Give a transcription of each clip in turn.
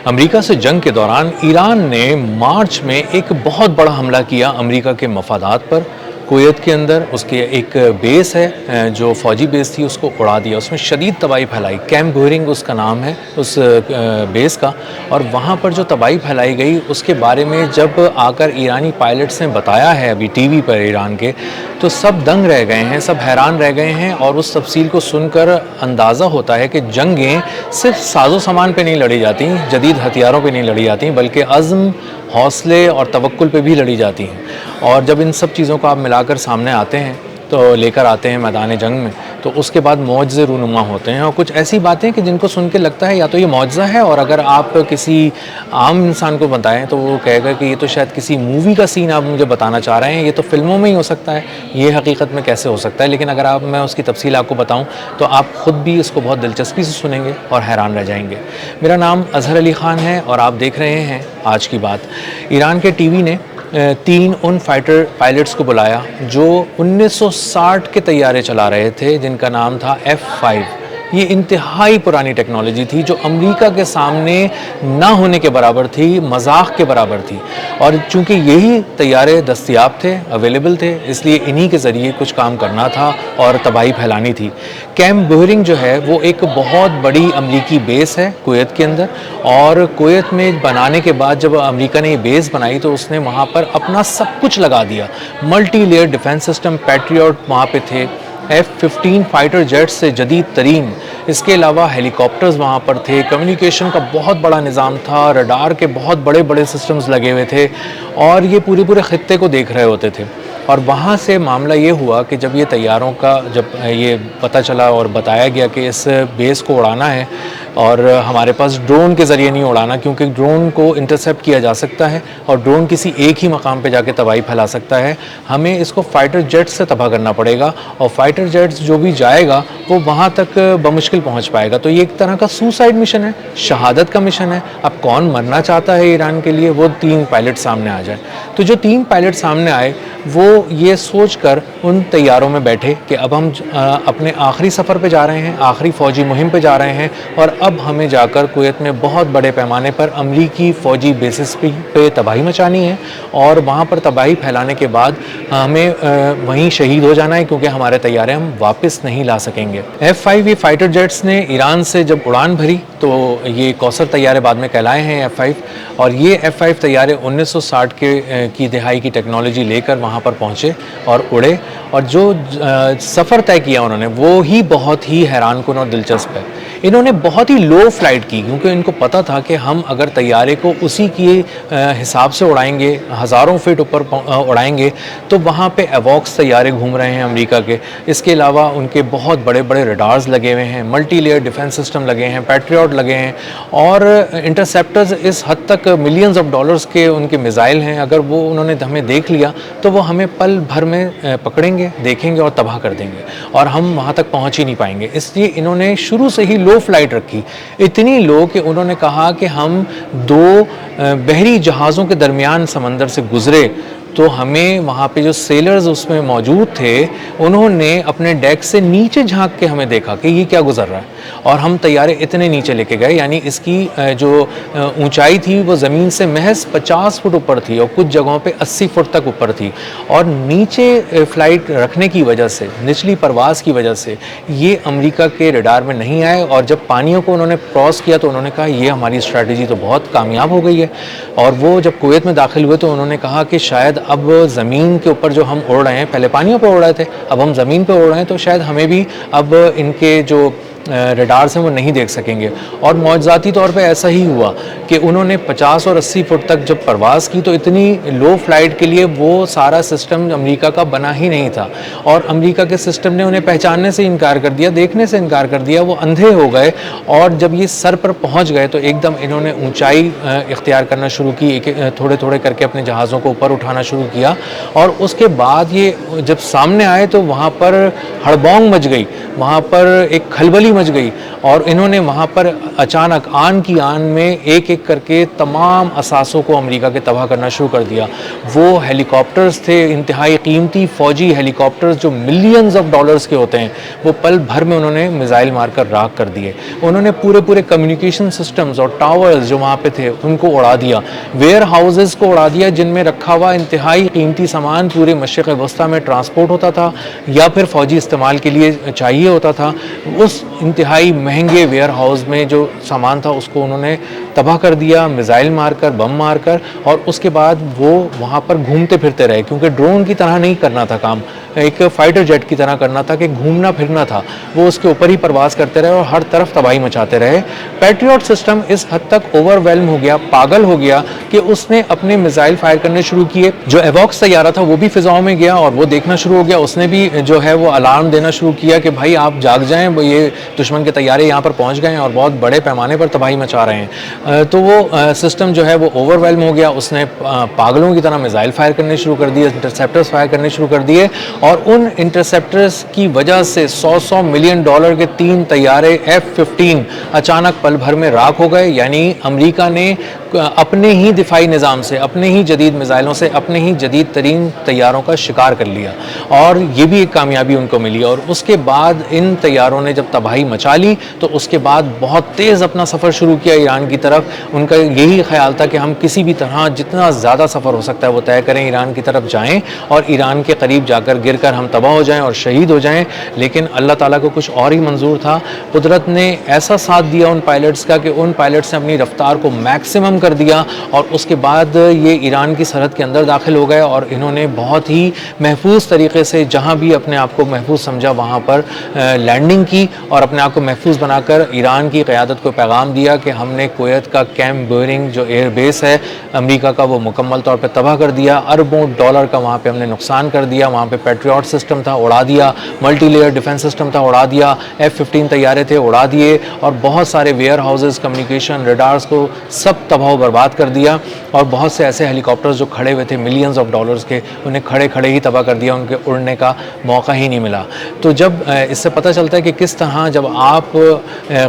امریکہ سے جنگ کے دوران ایران نے مارچ میں ایک بہت بڑا حملہ کیا امریکہ کے مفادات پر۔ کویت کے اندر اس کے ایک بیس ہے جو فوجی بیس تھی، اس کو اڑا دیا، اس میں شدید تباہی پھیلائی۔ کیمپ گورنگ اس کا نام ہے اس بیس کا، اور وہاں پر جو تباہی پھیلائی گئی اس کے بارے میں جب آ کر ایرانی پائلٹس نے بتایا ہے ابھی ٹی وی پر ایران کے، تو سب دنگ رہ گئے ہیں، سب حیران رہ گئے ہیں، اور اس تفصیل کو سن کر اندازہ ہوتا ہے کہ جنگیں صرف ساز و سامان پہ نہیں لڑی جاتی، جدید ہتھیاروں پہ نہیں لڑی جاتی، بلکہ عزم، حوصلے اور توکل پہ بھی لڑی جاتی ہیں۔ اور جب ان سب چیزوں کو آپ ملا کر سامنے آتے ہیں تو لے کر آتے ہیں میدان جنگ میں، تو اس کے بعد معجزے رونما ہوتے ہیں، اور کچھ ایسی باتیں کہ جن کو سن کے لگتا ہے یا تو یہ معجزہ ہے، اور اگر آپ کسی عام انسان کو بتائیں تو وہ کہے گا کہ یہ تو شاید کسی مووی کا سین آپ مجھے بتانا چاہ رہے ہیں، یہ تو فلموں میں ہی ہو سکتا ہے، یہ حقیقت میں کیسے ہو سکتا ہے۔ لیکن اگر میں اس کی تفصیل آپ کو بتاؤں تو آپ خود بھی اس کو بہت دلچسپی سے سنیں گے اور حیران رہ جائیں گے۔ میرا نام اظہر علی خان ہے اور آپ دیکھ رہے ہیں آج کی بات۔ ایران کے ٹی وی نے 3 ان فائٹر پائلٹس کو بلایا جو 1960 کے طیارے چلا رہے تھے، جن کا نام تھا F-5۔ یہ انتہائی پرانی ٹیکنالوجی تھی جو امریکہ کے سامنے نہ ہونے کے برابر تھی، مذاق کے برابر تھی، اور چونکہ یہی طیارے دستیاب تھے، اویلیبل تھے، اس لیے انہی کے ذریعے کچھ کام کرنا تھا اور تباہی پھیلانی تھی۔ کیمپ گورنگ جو ہے وہ ایک بہت بڑی امریکی بیس ہے کویت کے اندر، اور کویت میں بنانے کے بعد جب امریکہ نے یہ بیس بنائی تو اس نے وہاں پر اپنا سب کچھ لگا دیا۔ Multi layer defence system Patriot وہاں پہ تھے، F-15 فائٹر جیٹس سے جدید ترین، اس کے علاوہ ہیلی کاپٹرز وہاں پر تھے، کمیونیکیشن کا بہت بڑا نظام تھا، ریڈار کے بہت بڑے بڑے سسٹمز لگے ہوئے تھے، اور یہ پورے خطے کو دیکھ رہے ہوتے تھے۔ اور وہاں سے معاملہ یہ ہوا کہ جب یہ طیاروں کا جب یہ پتہ چلا اور بتایا گیا کہ اس بیس کو اڑانا ہے، اور ہمارے پاس ڈرون کے ذریعے نہیں اڑانا کیونکہ ڈرون کو انٹرسیپٹ کیا جا سکتا ہے اور ڈرون کسی ایک ہی مقام پہ جا کے تباہی پھیلا سکتا ہے، ہمیں اس کو فائٹر جیٹ سے تباہ کرنا پڑے گا، اور فائٹر جیٹس جو بھی جائے گا وہ وہاں تک بمشکل پہنچ پائے گا۔ تو یہ ایک طرح کا سوسائڈ مشن ہے، شہادت کا مشن ہے۔ اب کون مرنا چاہتا ہے ایران کے لیے؟ وہ 3 پائلٹ سامنے آ جائیں۔ تو جو 3 پائلٹ سامنے آئے وہ یہ سوچ کر ان طیاروں میں بیٹھے کہ اب ہم اپنے آخری سفر پہ جا رہے ہیں، آخری فوجی مہم پہ جا رہے ہیں، اور اب ہمیں جا کر کویت میں بہت بڑے پیمانے پر امریکی فوجی بیسز پہ تباہی مچانی ہے، اور وہاں پر تباہی پھیلانے کے بعد ہمیں وہیں شہید ہو جانا ہے کیونکہ ہمارے طیارے ہم واپس نہیں لا سکیں گے۔ F-5 یہ فائٹر جیٹس نے ایران سے جب اڑان بھری تو یہ کوثر طیارے بعد میں کہلائے ہیں F-5، اور یہ F-5 طیارے 1960 کی دہائی کی ٹیکنالوجی لے کر وہاں پر پہنچے اور اڑے، اور جو سفر طے کیا انہوں نے وہ ہی بہت ہی حیران کن اور دلچسپ ہے۔ انہوں نے بہت ہی لو فلائٹ کی کیونکہ ان کو پتہ تھا کہ ہم اگر طیارے کو اسی کے حساب سے اڑائیں گے، ہزاروں فٹ اوپر اڑائیں گے، تو وہاں پہ ایووکس طیارے گھوم رہے ہیں امریکہ کے، اس کے علاوہ ان کے بہت بڑے بڑے ریڈارز لگے ہوئے ہیں، ملٹی لیئر ڈیفنس سسٹم لگے ہیں، پیٹریوٹ لگے ہیں، اور انٹرسیپٹرز اس حد تک ملینز آف ڈالرز کے ان کے میزائل ہیں، اگر وہ انہوں نے ہمیں دیکھ لیا تو وہ ہمیں پل بھر میں پکڑیں گے، دیکھیں گے اور تباہ کر دیں گے، اور ہم وہاں تک پہنچ ہی نہیں پائیں گے۔ اس لیے انہوں نے شروع سے ہی لو فلائٹ رکھی، اتنی لو کہ انہوں نے کہا کہ ہم 2 بحری جہازوں کے درمیان سمندر سے گزرے تو ہمیں وہاں پہ جو سیلرز اس میں موجود تھے انہوں نے اپنے ڈیک سے نیچے جھانک کے ہمیں دیکھا کہ یہ کیا گزر رہا ہے، اور ہم طیارے اتنے نیچے لے کے گئے، یعنی اس کی جو اونچائی تھی وہ زمین سے محض 50 فٹ اوپر تھی، اور کچھ جگہوں پہ 80 فٹ تک اوپر تھی، اور نیچے فلائٹ رکھنے کی وجہ سے، نچلی پرواز کی وجہ سے یہ امریکہ کے ریڈار میں نہیں آئے، اور جب پانیوں کو انہوں نے کراس کیا تو انہوں نے کہا یہ ہماری اسٹریٹجی تو بہت کامیاب ہو گئی ہے، اور وہ جب کویت میں داخل ہوئے تو انہوں نے کہا کہ شاید اب زمین کے اوپر جو ہم اڑ رہے ہیں، پہلے پانیوں پہ اڑ رہے تھے، اب ہم زمین پہ اڑ رہے ہیں تو شاید ہمیں بھی اب ان کے جو ریڈارز ہیں وہ نہیں دیکھ سکیں گے، اور معجزاتی طور پہ ایسا ہی ہوا کہ انہوں نے 50 اور 80 فٹ تک جب پرواز کی تو اتنی لو فلائٹ کے لیے وہ سارا سسٹم امریکہ کا بنا ہی نہیں تھا، اور امریکہ کے سسٹم نے انہیں پہچاننے سے انکار کر دیا، دیکھنے سے انکار کر دیا، وہ اندھے ہو گئے، اور جب یہ سر پر پہنچ گئے تو ایک دم انہوں نے اونچائی اختیار کرنا شروع کی، تھوڑے تھوڑے کر کے اپنے جہازوں کو اوپر اٹھانا شروع کیا، اور اس کے بعد یہ جب سامنے آئے تو وہاں پر ہڑبونگ مچ گئی، وہاں پر ایک کھلبلی مچ گئی اور انہوں نے وہاں پر اچانک آن کی آن میں ایک ایک کر کے تمام اثاثوں کو امریکہ کے تباہ کرنا شروع کر دیا. وہ ہیلی کاپٹرز تھے, انتہائی قیمتی فوجی ہیلی کاپٹرز جو ملینز آف ڈالرز کے ہوتے ہیں, وہ پل بھر میں انہوں نے میزائل مار کر راکھ کر دیے. انہوں نے پورے کمیونیکیشن سسٹمز اور ٹاورز جو وہاں پہ تھے ان کو اڑا دیا, ویئر ہاؤسز کو اڑا دیا جن میں رکھا ہوا انتہائی قیمتی سامان پورے مشرق وسطیٰ میں ٹرانسپورٹ ہوتا تھا یا پھر فوجی استعمال کے لیے چاہیے ہوتا تھا. اس انتہائی مہنگے ویئر ہاؤس میں جو سامان تھا اس کو انہوں نے تباہ کر دیا, میزائل مار کر, بم مار کر, اور اس کے بعد وہ وہاں پر گھومتے پھرتے رہے, کیونکہ ڈرون کی طرح نہیں کرنا تھا کام, ایک فائٹر جیٹ کی طرح کرنا تھا کہ گھومنا پھرنا تھا. وہ اس کے اوپر ہی پرواز کرتے رہے اور ہر طرف تباہی مچاتے رہے. پیٹریوٹ سسٹم اس حد تک اوور ویلم ہو گیا, پاگل ہو گیا کہ اس نے اپنے میزائل فائر کرنے شروع کیے. جو ایوکس طیارہ تھا وہ بھی فضاؤں میں گیا اور وہ دیکھنا شروع ہو گیا, اس نے بھی جو ہے وہ الارم دینا شروع کیا کہ بھائی آپ جاگ جائیں, یہ دشمن کے طیارے یہاں پر پہنچ گئے ہیں اور بہت بڑے پیمانے پر تباہی مچا رہے ہیں. تو وہ سسٹم جو ہے وہ اوور ویلم ہو گیا, اس نے پاگلوں کی طرح میزائل فائر کرنے شروع کر دیے, انٹرسیپٹرز فائر کرنے شروع کر دیے, اور ان انٹرسیپٹرز کی وجہ سے $100 ملین کے 3 طیارے F-15 اچانک پل بھر میں راکھ ہو گئے. یعنی امریکہ نے اپنے ہی دفاعی نظام سے, اپنے ہی جدید میزائلوں سے, اپنے ہی جدید ترین طیاروں کا شکار کر لیا, اور یہ بھی ایک کامیابی ان کو ملی. اور اس کے بعد ان طیاروں نے جب تباہی مچا لی تو اس کے بعد بہت تیز اپنا سفر شروع کیا ایران کی طرف. ان کا یہی خیال تھا کہ ہم کسی بھی طرح جتنا زیادہ سفر ہو سکتا ہے وہ طے کریں, ایران کی طرف جائیں اور ایران کے قریب جا کر گر کر ہم تباہ ہو جائیں اور شہید ہو جائیں. لیکن اللہ تعالیٰ کو کچھ اور ہی منظور تھا. قدرت نے ایسا ساتھ دیا ان پائلٹس کا کہ ان پائلٹس نے اپنی رفتار کو میکسیمم کر دیا, اور اس کے بعد یہ ایران کی سرحد کے اندر داخل ہو گئے اور انہوں نے بہت ہی محفوظ طریقے سے جہاں بھی اپنے آپ کو محفوظ سمجھا وہاں پر لینڈنگ کی, اور اپنے آپ کو محفوظ بنا کر ایران کی قیادت کو پیغام دیا کہ ہم نے کویت کا کیمپ بیئرنگ جو ایئر بیس ہے امریکہ کا وہ مکمل طور پہ تباہ کر دیا. اربوں ڈالر کا وہاں پہ ہم نے نقصان کر دیا. وہاں پہ پیٹریوٹ سسٹم تھا, اڑا دیا. ملٹی لیئر ڈیفنس سسٹم تھا, اڑا دیا. F-15 طیارے تھے, اڑا دیے. اور بہت سارے ویئر ہاؤسز, کمیونیکیشن, ریڈارز کو سب تباہ و برباد کر دیا. اور بہت سے ایسے ہیلی کاپٹرز جو کھڑے ہوئے تھے ملینز آف ڈالرز کے, انہیں کھڑے کھڑے ہی تباہ کر دیا, ان کے اڑنے کا موقع ہی نہیں ملا. تو جب اس سے پتہ چلتا ہے کہ کس طرح جب آپ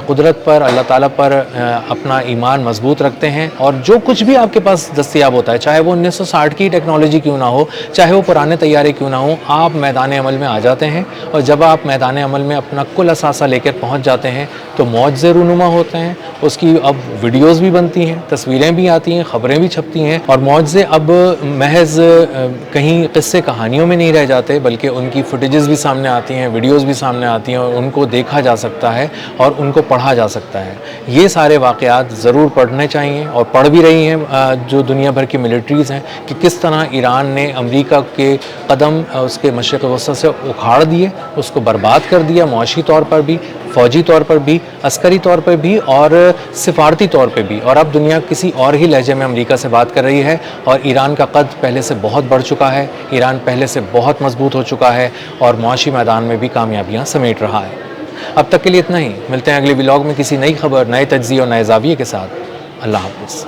قدرت پر, اللہ تعالیٰ پر اپنا ایمان مضبوط رکھتے ہیں, اور جو کچھ بھی آپ کے پاس دستیاب ہوتا ہے, چاہے وہ 1960 کی ٹیکنالوجی کیوں نہ ہو, چاہے وہ پرانے طیارے کیوں نہ ہوں, آپ میدان عمل میں آ جاتے ہیں. اور جب آپ میدان عمل میں اپنا کل اثاثہ لے کر پہنچ جاتے ہیں تو معجزے رونما ہوتے ہیں. اس کی اب ویڈیوز بھی بنتی ہیں, تصویریں بھی آتی ہیں, خبریں بھی چھپتی ہیں, اور معجزے اب محض کہیں قصے کہانیوں میں نہیں رہ جاتے, بلکہ ان کی فوٹیجز بھی سامنے آتی ہیں, ویڈیوز بھی سامنے آتی ہیں, اور ان کو دیکھا جا سکتا ہے اور ان کو پڑھا جا سکتا ہے. یہ سارے واقعات ضرور پڑھنے چاہیے, اور پڑھ بھی رہی ہیں جو دنیا بھر کی ملٹریز ہیں, کہ کس طرح ایران نے امریکہ کے قدم اس کے مشرق وسطیٰ سے اکھاڑ دیے, اس کو برباد کر دیا, معاشی طور پر بھی, فوجی طور پر بھی, عسکری طور پر بھی, اور سفارتی طور پہ بھی. اور اب دنیا کسی اور ہی لہجے میں امریکہ سے بات کر رہی ہے, اور ایران کا قد پہلے سے بہت بڑھ چکا ہے, ایران پہلے سے بہت مضبوط ہو چکا ہے, اور معاشی میدان میں بھی کامیابیاں سمیٹ رہا ہے. اب تک کے لیے اتنا ہی. ملتے ہیں اگلے ولاگ میں کسی نئی خبر, نئے تجزیے اور نئے زاویے کے ساتھ. اللہ حافظ.